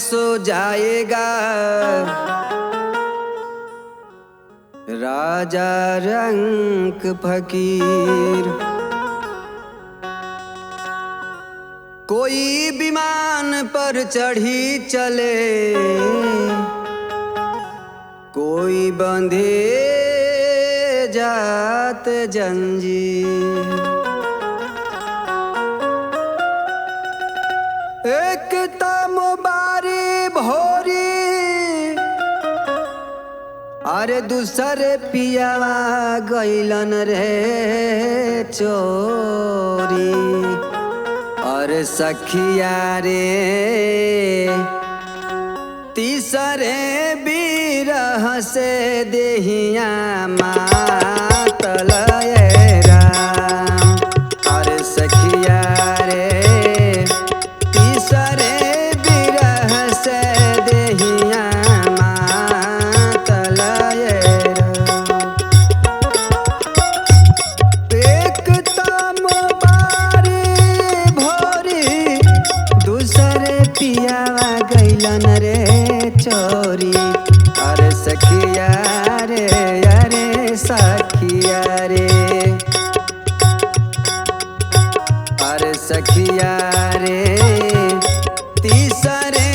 सो जाएगा राजा रंक फकीर। कोई विमान पर चढ़ी चले, कोई बंधे जात जंजीर। एक तमबारी भोरी, अरे दूसरे पियावा गइलन रे चोरी। अरे सखिया रे तीसरे बिरह से देहिया मातल राम। अरे सखिया रे तीसरे बिरह से देहिया मातल राम। एक तमबारी भोरी, दूसरे पियावा गइलन रे चोरी। अरे सखिया रे अरे सखिया रे, अरे सखिया रे तीसरे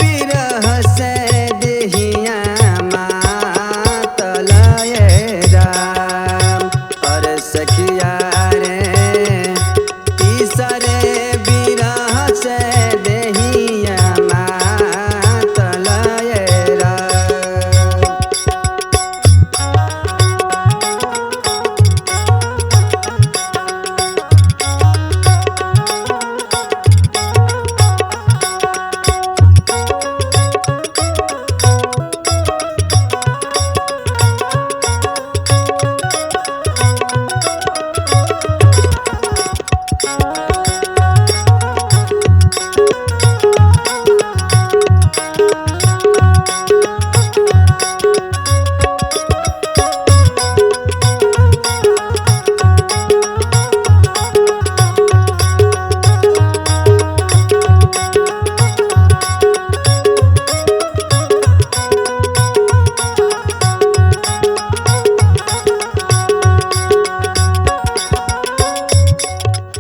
बिरह से देहिया मातल राम। अरे सखिया रे तीसरे बिरह से देहिया मातल राम।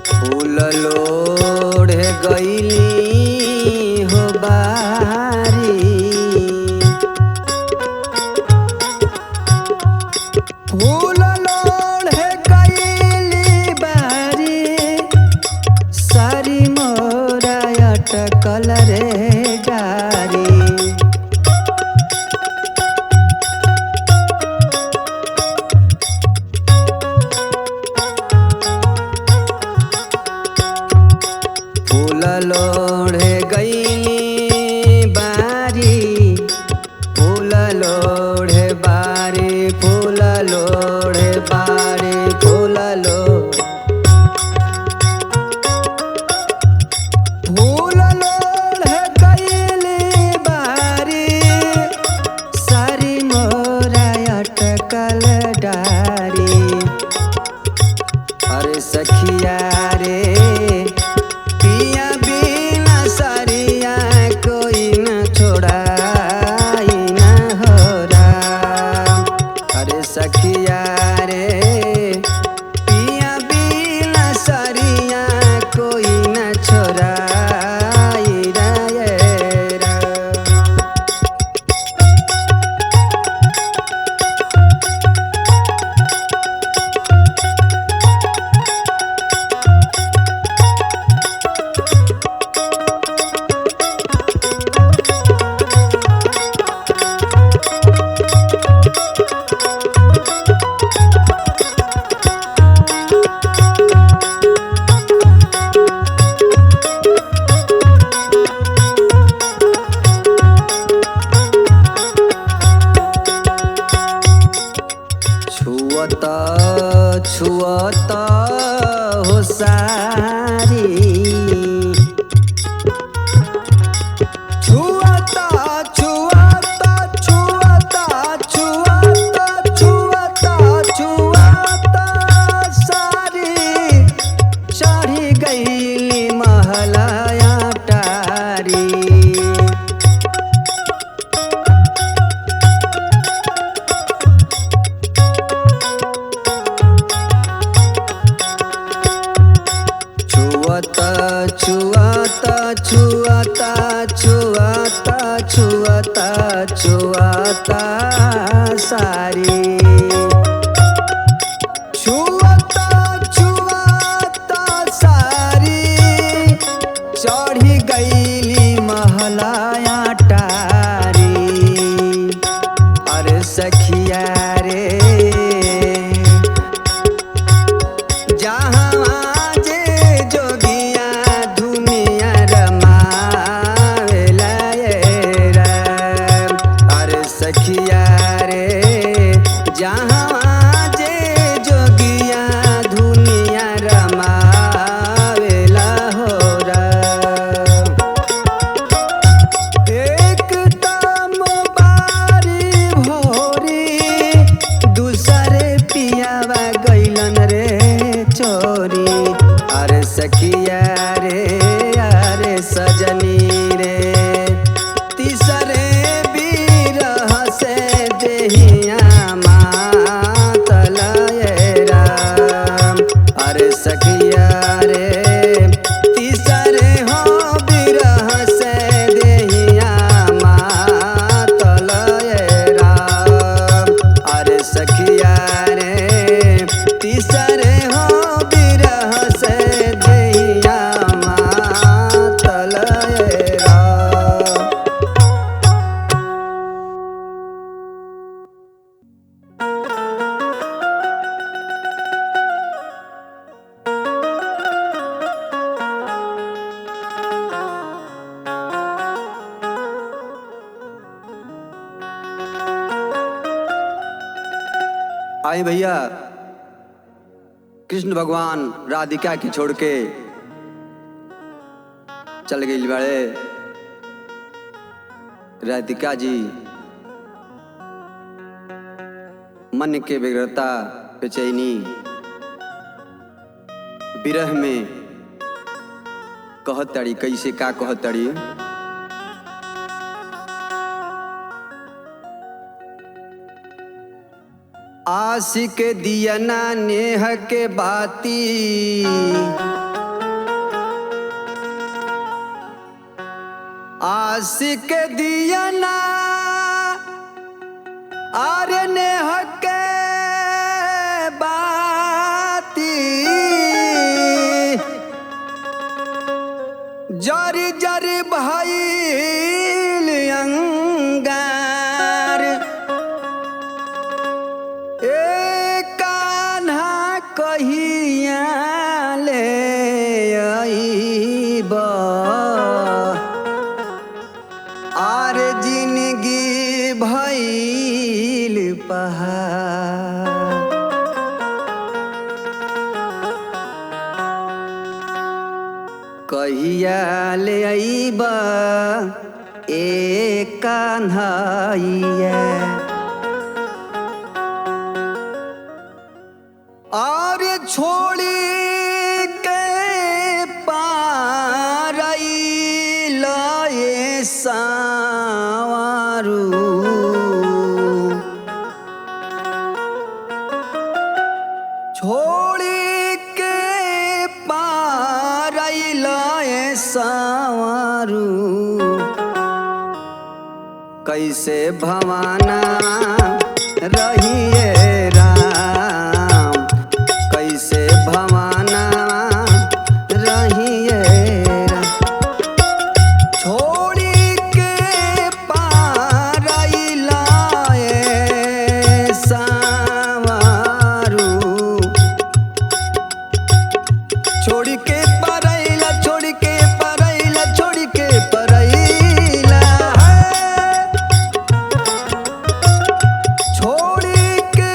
फूल लोढ़े गइली हो बारी, फूल लोढ़े गइली बारी। सारी मोरा अटकल रे गारी। फूल लोढ़े गइली बारी, फूल लोढ़े बारी, फूल लोढ़े बारी, फूल फूल लोढ़े गइली बारी। सारी मोरा अटकल डारी। अरे सखिया रे पिया बिना सारिया कोई न छोड़ाई न हो राम। अरे सखिया रे पिया बिना सारिया कोई न छोड़ाई रे राम। छुअत हो सारी, छुअत छुअत छुअत छुअत छुअत छुअत सारी। चढ़ी गई महलाया टारी। छुआता सारी छुआता छुआता सारी चढ़ी गईली महलाया टारी अरे सखिया रे सखिया रे अरे सजनी रे तीसरे बिरह से देहिया मातल राम अरे सखिया रे तीसरे हो बिरह से देहिया मातल राम अरे सखिया रे तीसरे हो आई भैया कृष्ण भगवान राधिका की छोड़ के चल गई बड़े राधिका जी मन के व्यग्रता बेचैनी विरह में कहतड़ी कैसे का कहतड़ी आशिक दियना नेह के बाती आशिक दियना आरे नेह के बाती जरी जरी भइल अंगार कहिया ले आईबा आर जिंदगी भइल पहाड़ कहिया ले आईबा ए कान्हैया और छोड़ी के पारई लए सावरू छोड़ी के पारई लए सावरू कैसे भवाना रहिए छोड़ी के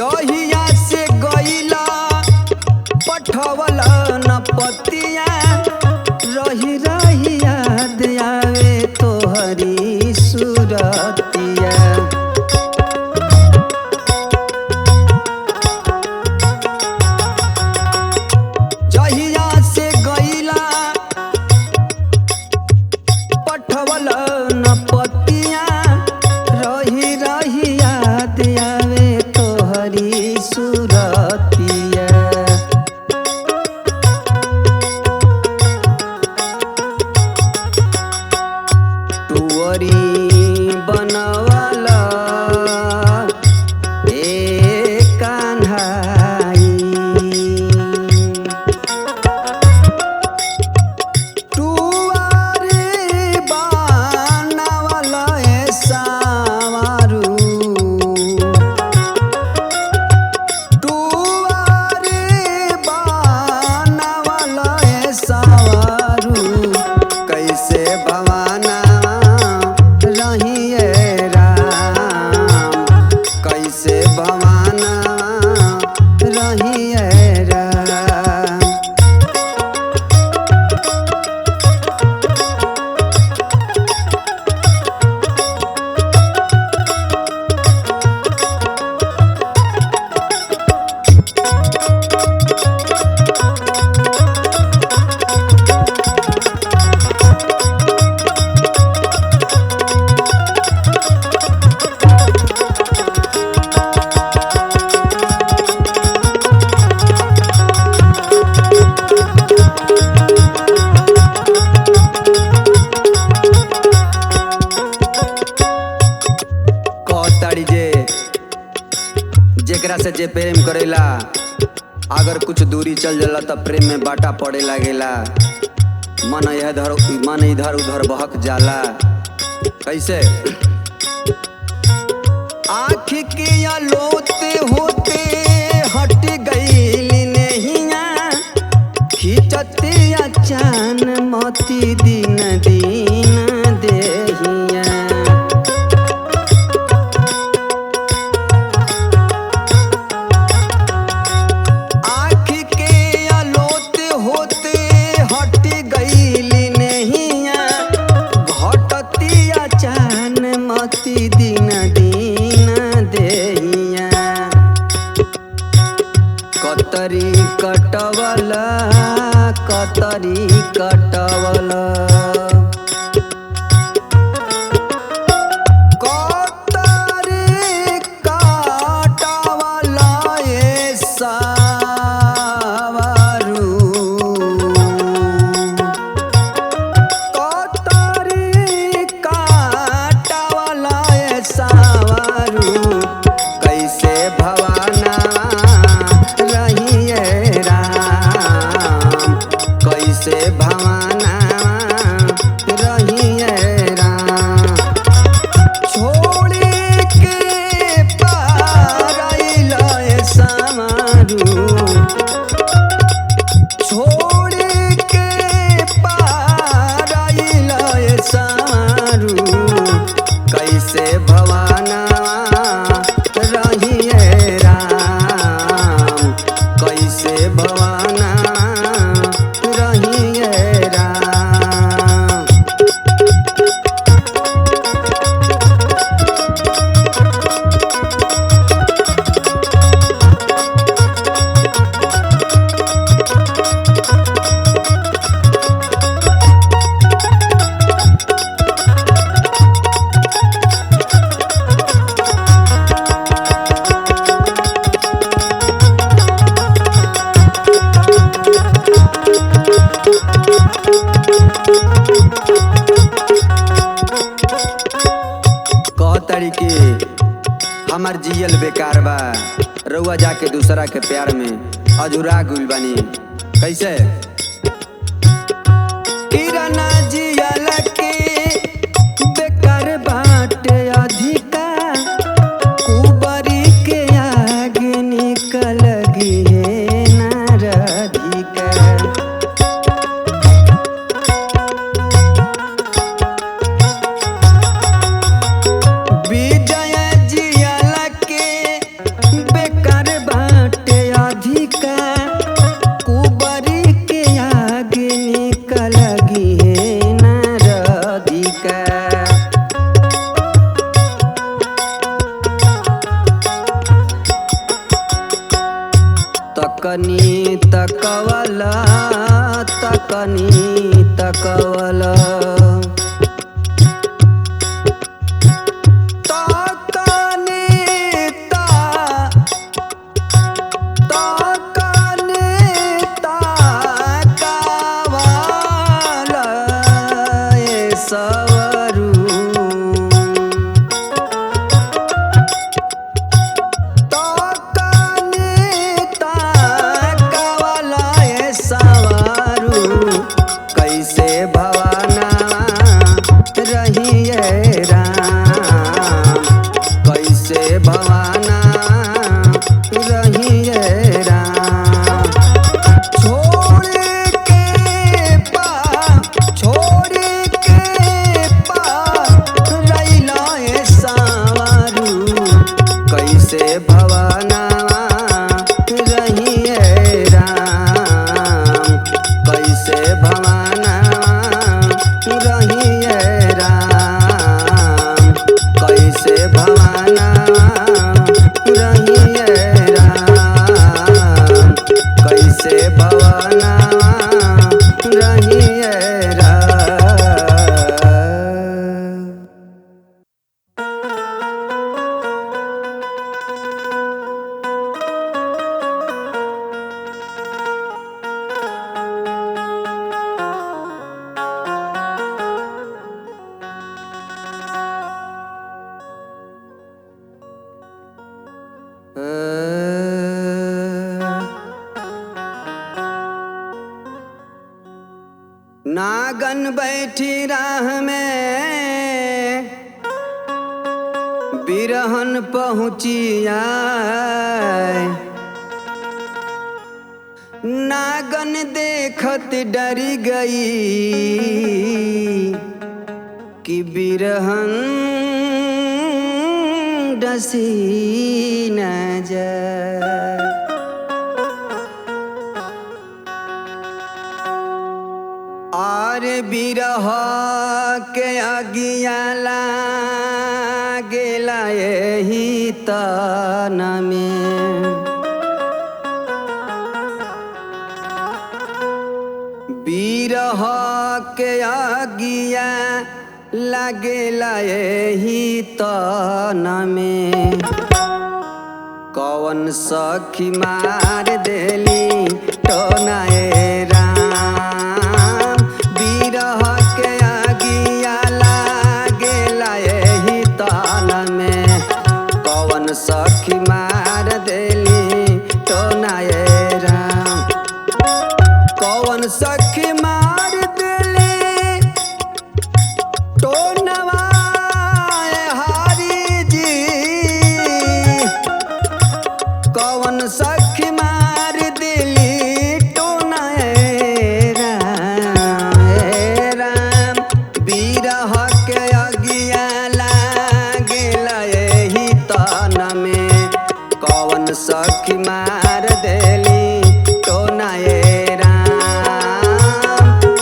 जहिया से गईला पठवला न पतिया रही रही याद आवे तोहरी सूरतिया। जहिया से गईला पठवला न पतिया रही रही याद आवे तोहरी सूरतिया। टुवरी बनवला ए कान्हाई टुवरी बनवला ए सावरू टुवरी बनवला ए सावरू कैसे भवाना रहिए राम कैसे भवाना रहिए राम। कहताड़ी जेकरा से जे प्रेम करेला अगर कुछ दूरी चल जाला तब प्रेम में बाटा पड़े लागेला। मन इधर उधर बहक जाला। कैसे आँख के लोते होते हट गई नहिया खिंचते अचान मोती दिन दिन देहिया। आँख के लोते होते हट गई नहिया घटती अचान मोती दिन दिन देहिया। कतरी कटवला कतरी कटवला कतरी कटवला ए सावरू कतरी कटवला ए सावरू कैसे भवाना रहिए राम कैसे भवाना रहिए राम। छोड़ी के पारैला ए सावरू छोड़ी के पारैला ए सावरू कैसे भवाना रहिए राम कैसे भवाना रहिए राम। कहताड़ी के हमार जियल बेकार बा रउआ जाके दूसरा के प्यार में अधूरा गुल बानी। कैसे किरणा जियल के बेकार बाटे अधिका कुबरी के आगे निकल गिए नारधिका। विजय जियल के बेकार तकनी तकवल तकनी तकवल नागन बैठी राह में बिरहन पहुँची आए नागन देखत डरी गई कि बिरहन डसी न जाए। और बिरह के अगिया लागेला एही तन में बिरह के अगिया लागेला एही तन में कौन सखी मार देली टोनाए सखी मार देली टोनाए राम कौन सखी मार देली टोनवा हारी जी कौन सखी मार देली टोनाए राम बिरह के अगिया लागेला एही तन में कौन सखी मार देली टोनाए राम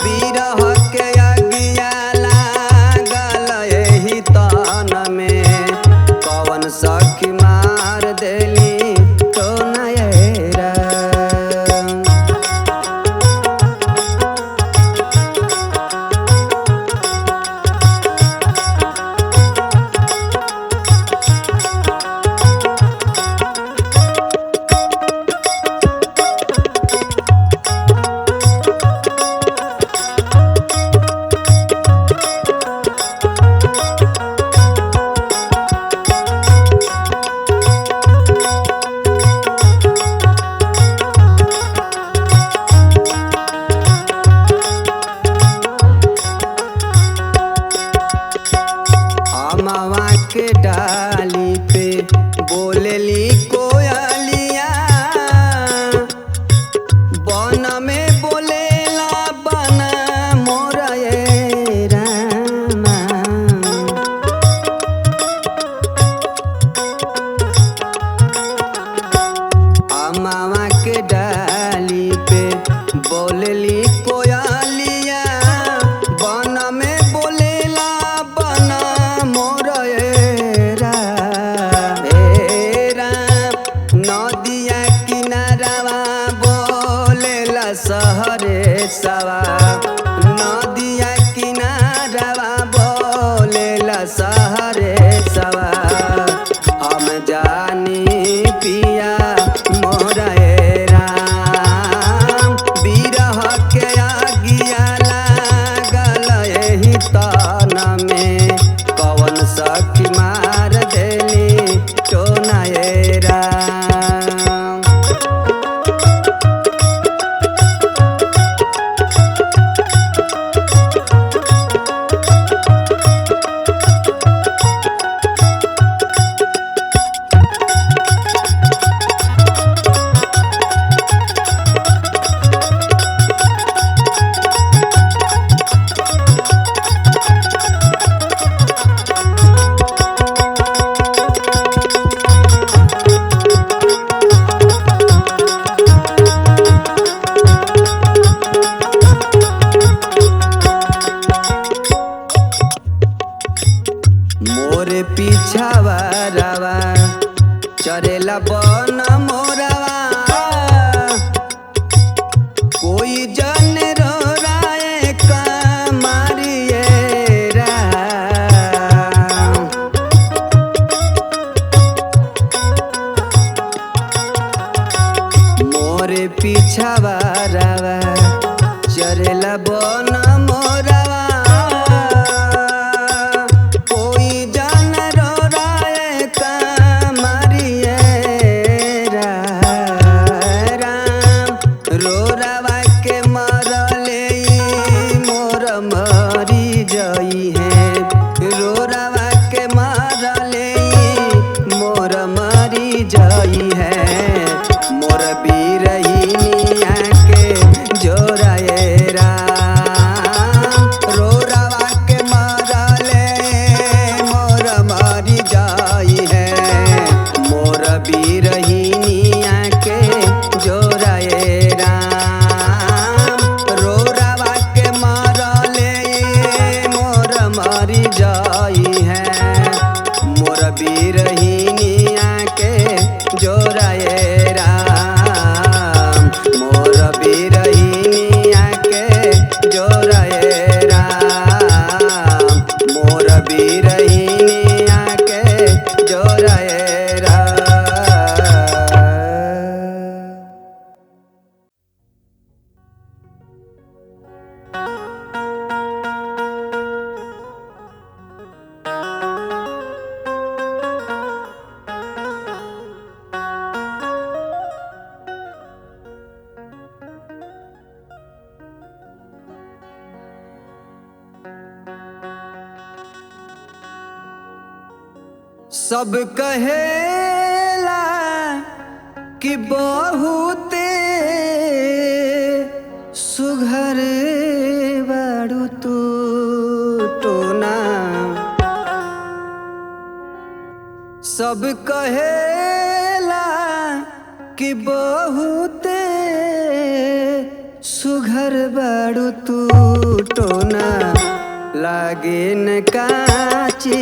बिरह के अगिया लागल एही तन में कौन सखी मार देली टोनाए राम। अमवा के डाली पे बोलेली कोयलिया बन में बोलेला बन मोरा ये रामा अमवा के डाली पे बोलेली कोयलिया बन में बोलेला बन मोरा ये राम नदिया किनारावा चरेला बन मोरवा कोई जन रो राय कमारिए राम। मोरे पीछावा रावा चरेला बन मोरवा कोई जन रो राय कमारिए राम। रो रवा के मरले मोर मरी जई है। रो रवा के मरले मोर मरी जई है। मोर बीरहिनिया के जोराए राम। रो रवा के मरले मोर मरी जई है। मोर बीरहिनिया के जोराए राम। रो रवा के मरले मोर मरी जई है। मोर बीरहिनिया के जोराए राम। मोर बीरहिनिया के जोराए राम। मोर बीरहिनिया के जोराए राम। सब कहेला कि बहुते सुघर बाड़ू तू टोना। सब कहेला कि बहुते सुघर बाड़ू तू टोना। लागे न काची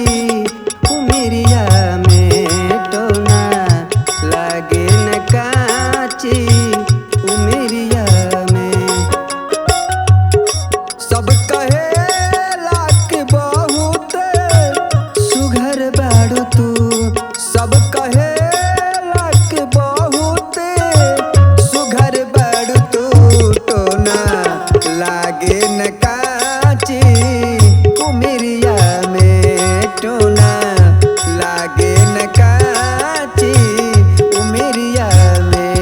उमिरिया में टोना। लागे न काची उमिरिया में। सब कहेला कि बहुत सुघर बाड़ू तू। सब कहेला कि बहुत सुघर बाड़ू तू टोना। लागे न काची उमिरिया में टोना। लागे न काची उमिरिया में।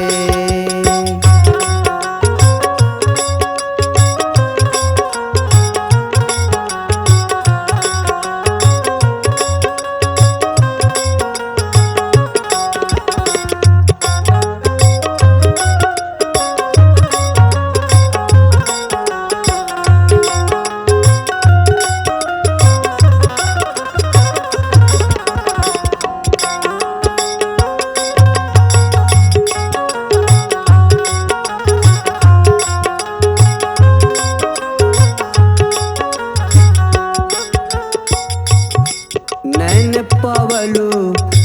नैन पवलू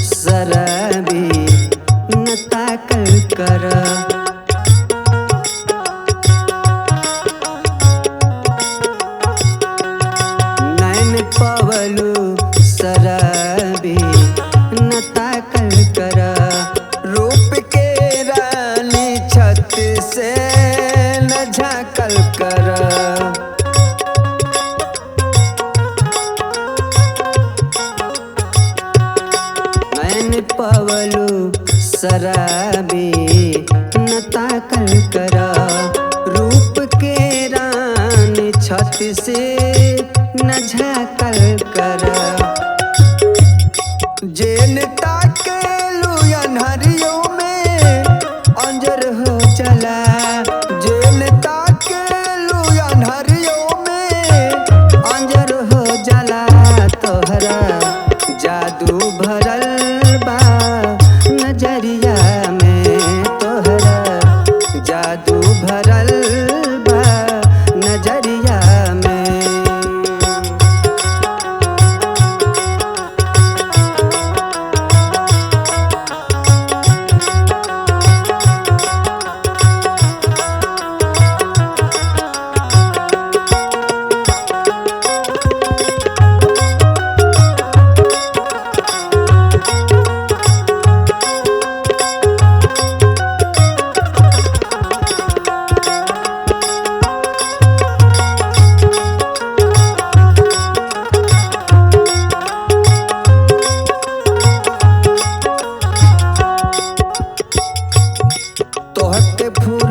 शराबी न ताकल कर। नैन पवलू शराबी न ताकल कर। रूप के रानी छत से न झाकल कर। नैन पवलू शराबी न ताकल कर। रूप के रानी छत से न झाकल कर। जेन ताकेलू अन्हरियों में अंजर हो चला। जेन ताकेलू अन्हरियों में अंजर हो जाला। तोहरा जादू भरल बा नजरिया में। तोहरा जादू भरल बा नजरिया में।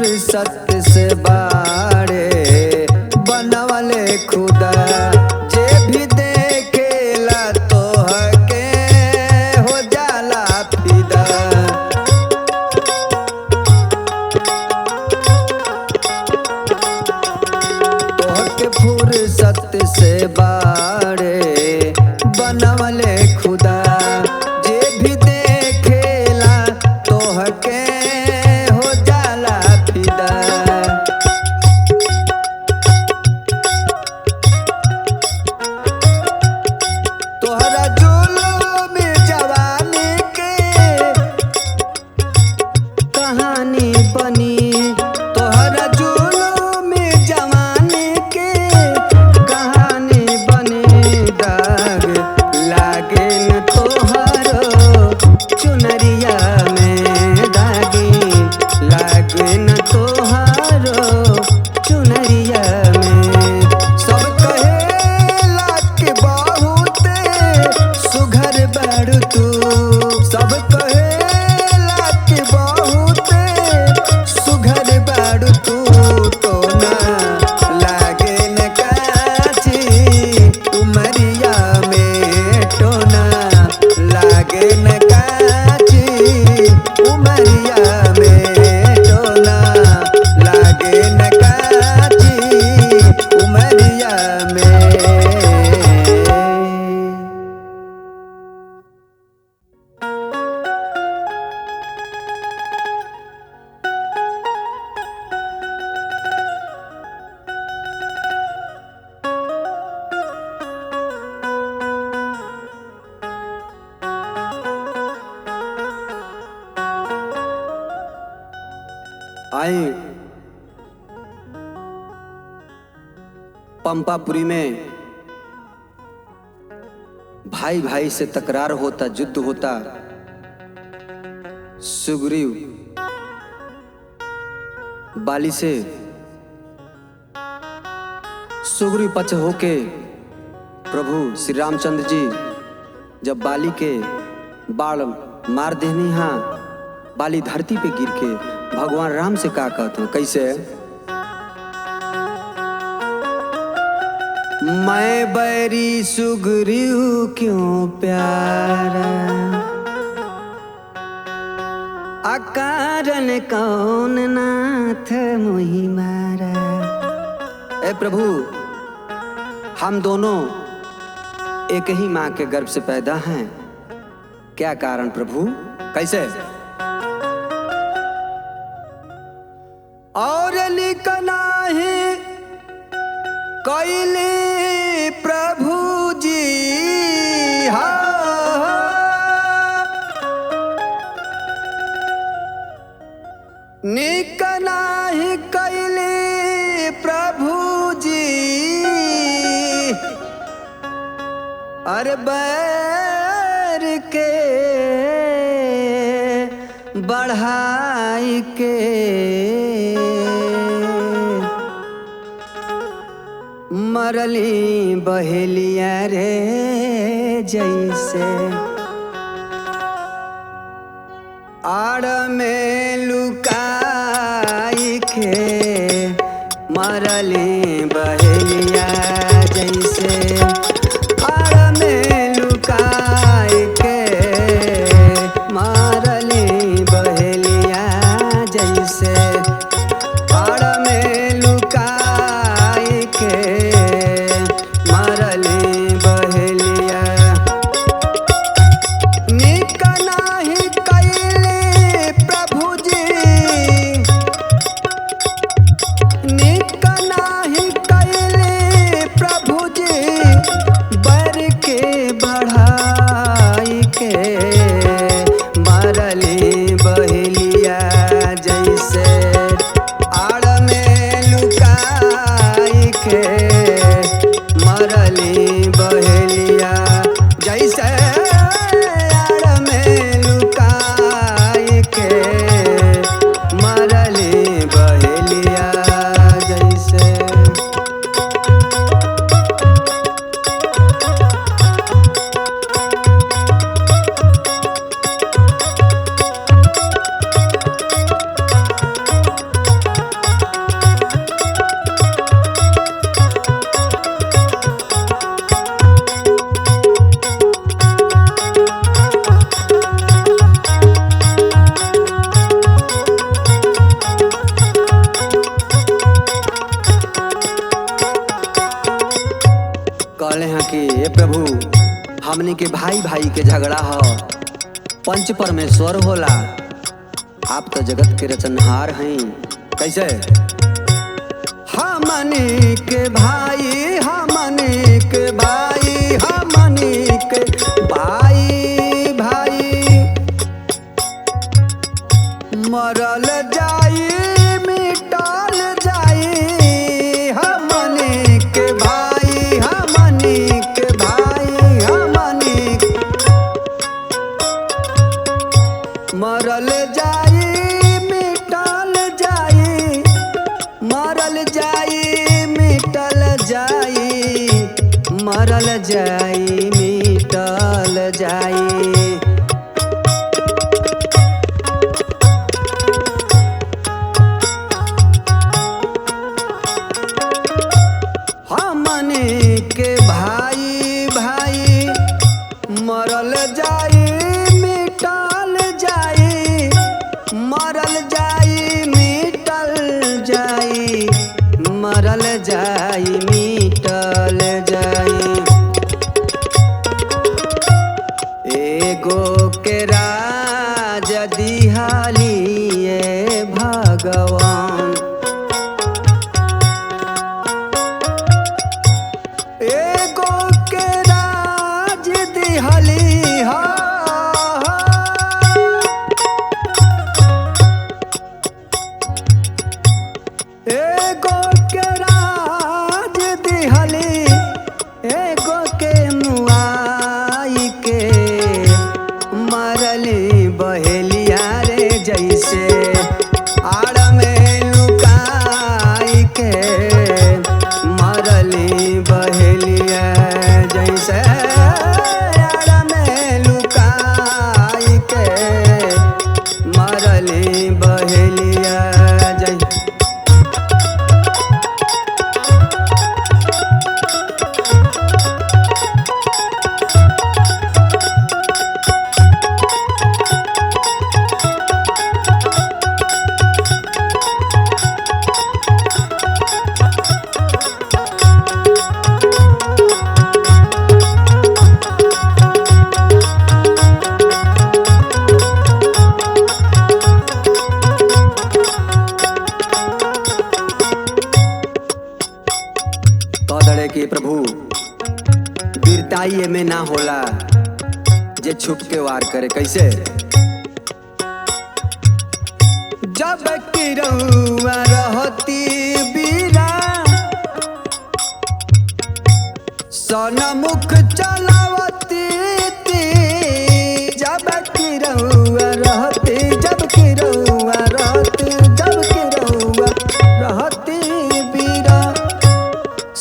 फुर्सत से बाड़े बनवले खुदा जे भी देखेला तोहके हो जाला फिदा। तोहके फुर्सत से बाड़े बनवले खुदा जे भी देखेला तोहके हो जाला फिदा। तोहरा जुलूम जवानी के कहानी बनी, तोहरा जुलूम जवानी के कहानी बनी। दाग लागे न तोहरो चुनरिया में, दागी लागे न तोहरो चुनरिया में। सब कहेला कि बहुते सुघर बाड़ू तू, सब कहेला कि बहुते सुघर बाड़ू तू। टोना लागे न काची उमरिया में, टोना लागे न काची उमरिया में, टोना लागे न काची उमरिया में। आए पंपापुरी में भाई भाई से तकरार होता, युद्ध होता। सुग्रीव बाली से सुग्रीव पक्ष होके प्रभु श्री रामचंद्र जी जब बाली के बाण मार देनी, हाँ बाली धरती पे गिर के भगवान राम से का कहते हैं, कैसे? मैं बैरी सुग्रीव क्यों प्यारा, अकारण कौन नाथ मोहि मारा। ए प्रभु, हम दोनों एक ही माँ के गर्भ से पैदा हैं, क्या कारण प्रभु, कैसे? और लिखना है कैले प्रभु जी, निकना ही कैले प्रभु जी। अरे बैर के बढ़ाई के मरली बहेलिया रे जैसे, आड़ में लुकाई के मरली बहेलिया जैसे, आड़ में लुकाई के मरली बहेलिया जैसे, आड़ में लुकाई के मरली बहेलिया। निकना ही कैले प्रभु जी, निकना ही कैले प्रभु जी, बर के बढ़ाई के मरली बहेलिया जैसे। हे प्रभु हमनी के भाई भाई के झगड़ा हो, पंच परमेश्वर होला, आप तो जगत के रचनहार हैं। कैसे? हमनी के भाई हमनी के भाई हमनी के भाई भाई मरल जाई मिटल जाई, हमनी के भाई हमनी के भाई हमनी मरल जाई मिटल जाई, मरल जाई मिटल जाई, मरल जाई मिटल जाई। हमनी के भाई भाई मरल जाई मिटल जाई, मरल जाई मिटल जाई, मरल जाई मिटल जाई। एगो के राज दिहालिए भगवान, एगो के राज दिहली हा, एगो के राज दिहली, एगो के मुआई के मरली बहेलिया रे जैसे, आड़ में लुकाई के मरली बहेलिया जैसे, आड़ में लुकाई के मरली बहेलिया जैसे। कह कि प्रभु वीरताई में ना होला जे छुप के वार करे। कैसे? जब कि रउआ रहती बीरा सनमुख चलावती थी, जब कि रउआ रहती, जब कि रउआ रहती, जब कि रउआ रहती बीरा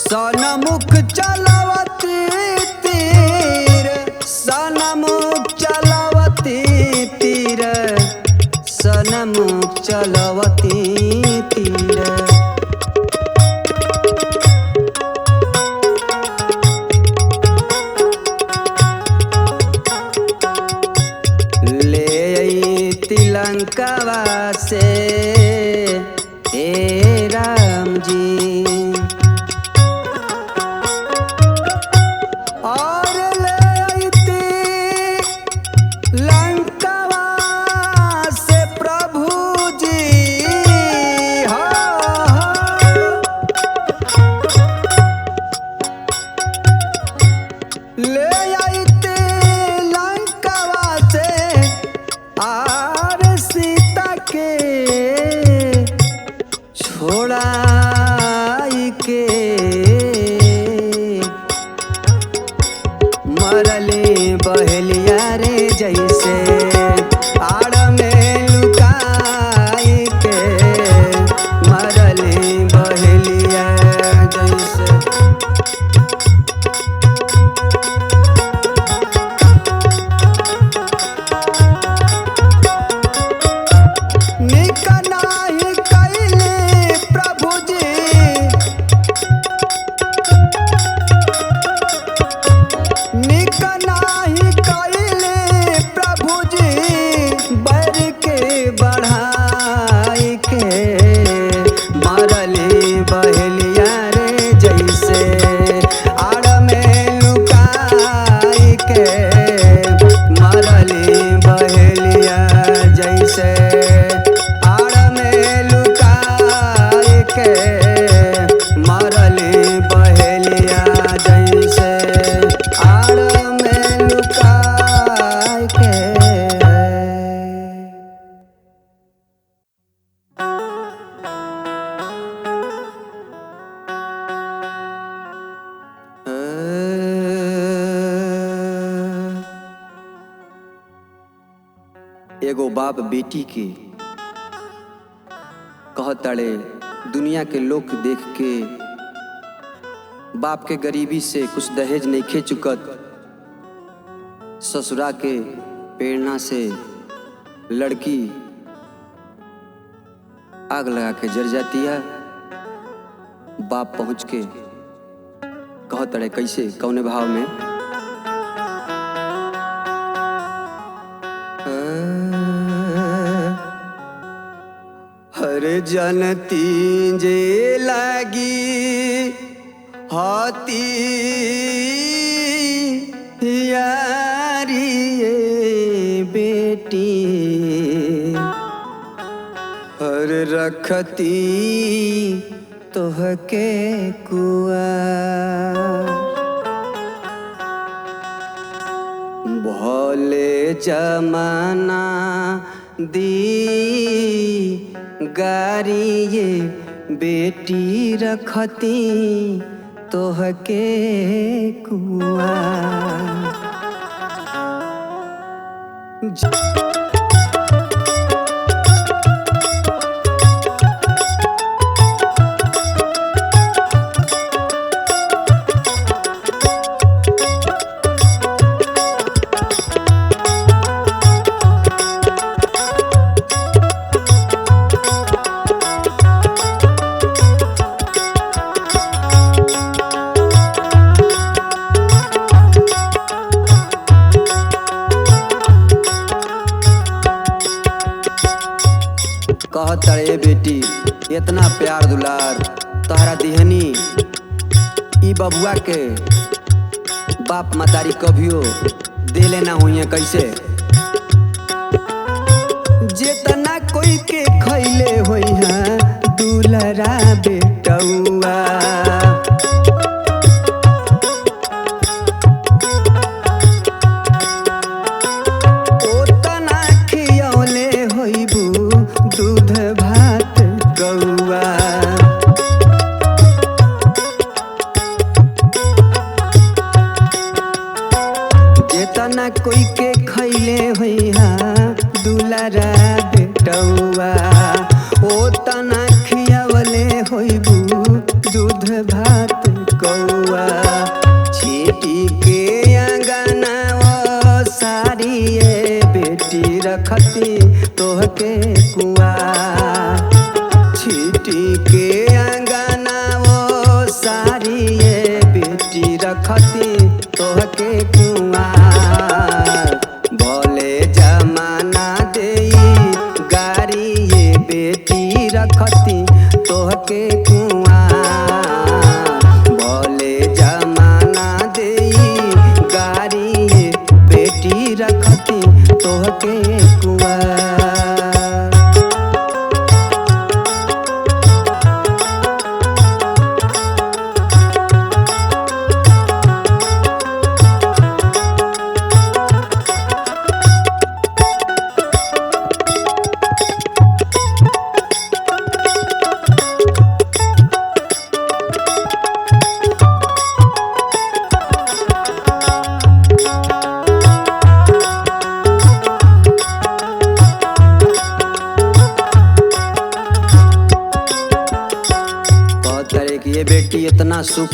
सनमुख चलावती तीर, सनमुख चलावती तीर, सनमुख चलावती तीर। ले आई तिलंकवा से हे राम जी, और ले आईती लंकवा से प्रभु जी, ले आईती लंकवा से आर सीता के छोड़ाई के मरली बहेलिया रे जैसे, आड़ में लुकाई के मरली बहेलिया जैसे। निक नाही कैले प्रभु जी, निक नाही कैले प्रभु जी, बैर के बढ़ाई के मरली बहेलिया रे जैसे, आड़ में लुका एगो बाप बेटी के कहताड़े दुनिया के लोग देख के बाप के गरीबी से कुछ दहेज नहीं खे चुकत, ससुरा के प्रेरणा से लड़की आग लगा के जर जाती है। बाप पहुंच के कहताड़े कैसे कौने भाव में हर जनती जे लागी हाथी यारी ये बेटी हर रखती तोहके कुआर भोले जमाना दी गारी ये बेटी रखती तोहके कुआर। कहताड़े बेटी इतना प्यार दुलार तहरा दिहनी ई बबुआ के बाप मतारी कभियो देले ना हुई कैसे जेतना कोई के खैले होई है दुलरा बेटौआ ओतना खियौले होइबू दूध भात गौआ जेतना कोई के खैले होई हा दुलारा बेटौआ ओतना खियावले होइबू दूध भात गौआ छीटी के अंगना सारी ये बेटी रखती तोहके कुआर छीटी के अंगना वो सारी ये बेटी रखती तोहके कुआर भोले जमाना देई गारी ये बेटी रखती तोहके कुआर भोले जमाना देई गारी ये बेटी रखती तोहके कुआर। ये बेटी इतना सुख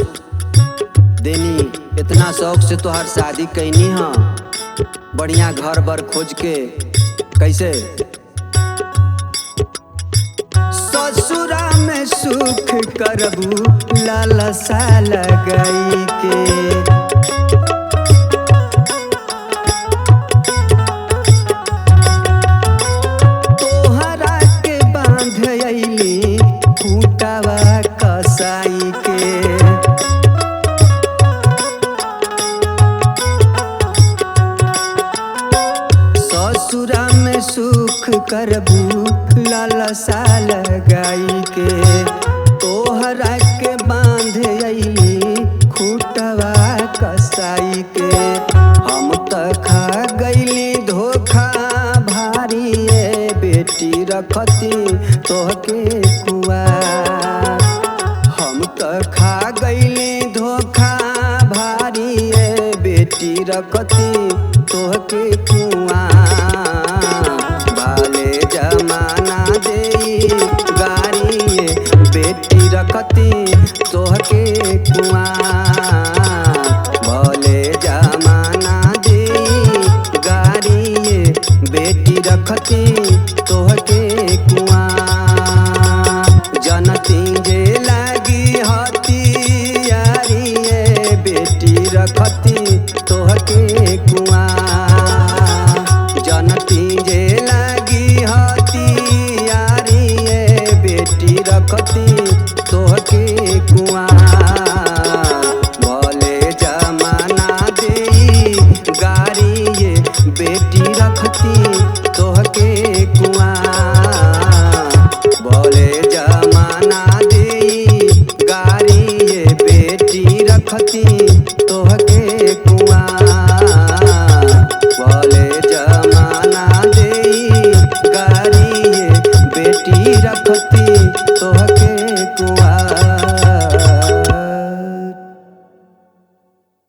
देनी इतना शौक से तोहार शादी कैनी हाँ बढ़िया घर बर खोज के कैसे ससुरा में सुख करबू लालसा लगाई के तोहरा के बांध अइली फूटावा कसाई के ससुरा में सुख करबू लालसा लगाई के तोहरा के बांध अइली खूटवा कसाई के हम त खा गइली धोखा भारी ये बेटी रखती तोहके कुआर हम त खा गइली धोखा भारी ये बेटी रखती तोहके